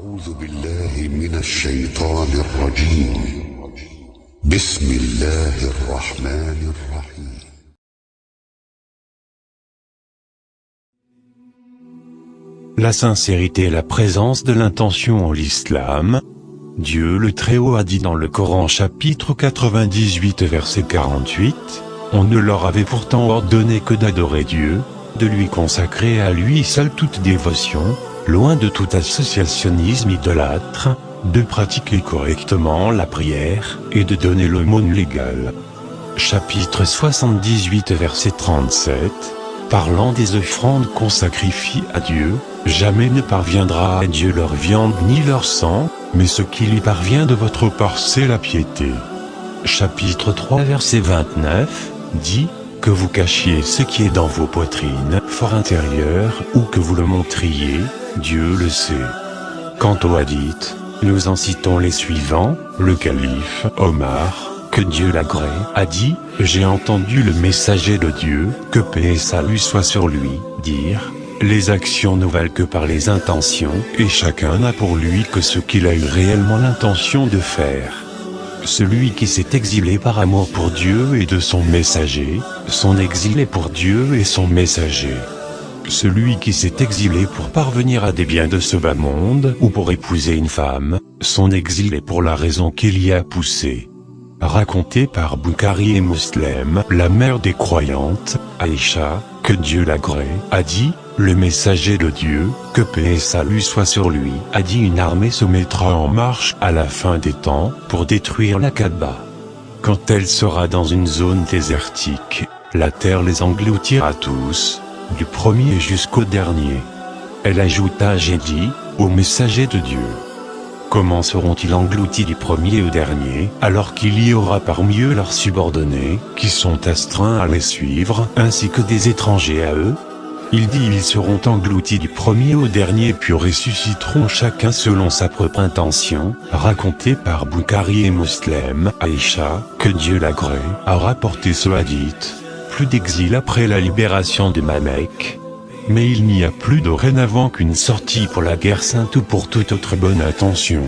أعوذ بالله من الشيطان الرجيم. بسم الله الرحمن الرحيم. La sincérité et la présence de l'intention en l'islam. Dieu le Très-Haut a dit dans le Coran chapitre 98 verset 48, « On ne leur avait pourtant ordonné que d'adorer Dieu, de lui consacrer à lui seul toute dévotion, loin de tout associationnisme idolâtre, de pratiquer correctement la prière, et de donner l'aumône légale. » Chapitre 78 verset 37, parlant des offrandes qu'on sacrifie à Dieu, jamais ne parviendra à Dieu leur viande ni leur sang, mais ce qui lui parvient de votre part c'est la piété. Chapitre 3 verset 29, dit, que vous cachiez ce qui est dans vos poitrines, fort intérieur, ou que vous le montriez, Dieu le sait. Quant aux hadiths, nous en citons les suivants, le calife Omar, que Dieu l'agrée, a dit, j'ai entendu le messager de Dieu, que paix et salut soient sur lui, dire, les actions ne valent que par les intentions, et chacun n'a pour lui que ce qu'il a eu réellement l'intention de faire. Celui qui s'est exilé par amour pour Dieu et de son messager, son exil est pour Dieu et son messager. Celui qui s'est exilé pour parvenir à des biens de ce bas monde, ou pour épouser une femme, son exil est pour la raison qui l'y a poussé. Raconté par Bukhari et Muslim, la mère des croyantes, Aïcha, que Dieu l'agrée, a dit, le messager de Dieu, que paix et salut soient sur lui, a dit une armée se mettra en marche à la fin des temps, pour détruire la Kaaba. Quand elle sera dans une zone désertique, la terre les engloutira tous, du premier jusqu'au dernier. Elle ajouta, j'ai dit, au messager de Dieu. Comment seront-ils engloutis du premier au dernier, alors qu'il y aura parmi eux leurs subordonnés, qui sont astreints à les suivre, ainsi que des étrangers à eux? Il dit ils seront engloutis du premier au dernier puis ressusciteront chacun selon sa propre intention, raconté par Bukhari et Muslim. Aïcha, que Dieu l'agrée, a rapporté ce hadith. Plus d'exil après la libération de Mamek. Mais il n'y a plus dorénavant qu'une sortie pour la guerre sainte ou pour toute autre bonne intention.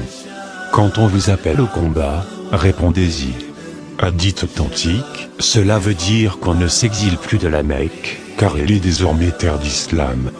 Quand on vous appelle au combat, répondez-y. Hadith authentique, cela veut dire qu'on ne s'exile plus de la Mecque, car elle est désormais terre d'islam.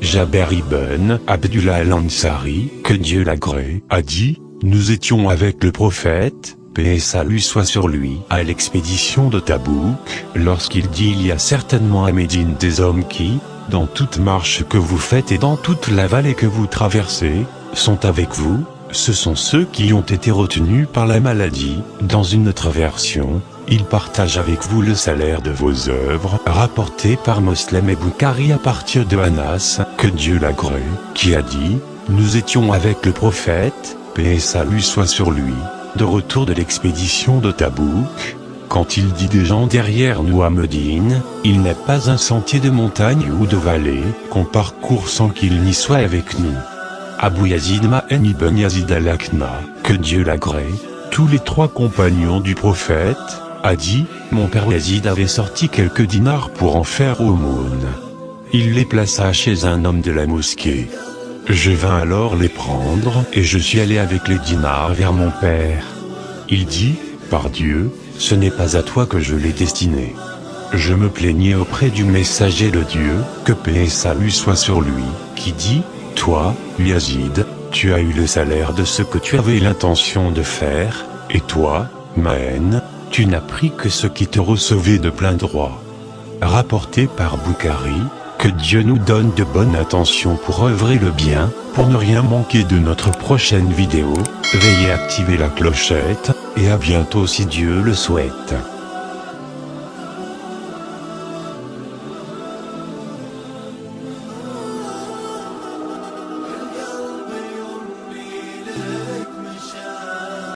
Jaber ibn Abdullah al-Ansari, que Dieu l'agrée, a dit, nous étions avec le prophète, paix et salut soit sur lui, à l'expédition de Tabouk, lorsqu'il dit il y a certainement à Médine des hommes qui, dans toute marche que vous faites et dans toute la vallée que vous traversez, sont avec vous, ce sont ceux qui ont été retenus par la maladie. Dans une autre version, ils partagent avec vous le salaire de vos œuvres, rapporté par Muslim et Bukhari à partir de Anas, que Dieu l'agrée, qui a dit, nous étions avec le prophète, paix et salut soit sur lui, de retour de l'expédition de Tabouk. Quand il dit des gens derrière nous à Médine, il n'est pas un sentier de montagne ou de vallée, qu'on parcourt sans qu'il n'y soit avec nous. Abu Yazid Ma'en ibn Yazid al-Akna, que Dieu l'agrée, tous les trois compagnons du prophète, a dit, mon père Yazid avait sorti quelques dinars pour en faire aumône. Il les plaça chez un homme de la mosquée. Je vins alors les prendre, et je suis allé avec les dinars vers mon père. Il dit, par Dieu, ce n'est pas à toi que je l'ai destiné. Je me plaignais auprès du messager de Dieu, que paix et salut soit sur lui, qui dit, toi, Yazid, tu as eu le salaire de ce que tu avais l'intention de faire, et toi, Ma'en, tu n'as pris que ce qui te recevait de plein droit. Rapporté par Bukhari, que Dieu nous donne de bonnes intentions pour œuvrer le bien, pour ne rien manquer de notre prochaine vidéo, veuillez activer la clochette, et à bientôt si Dieu le souhaite.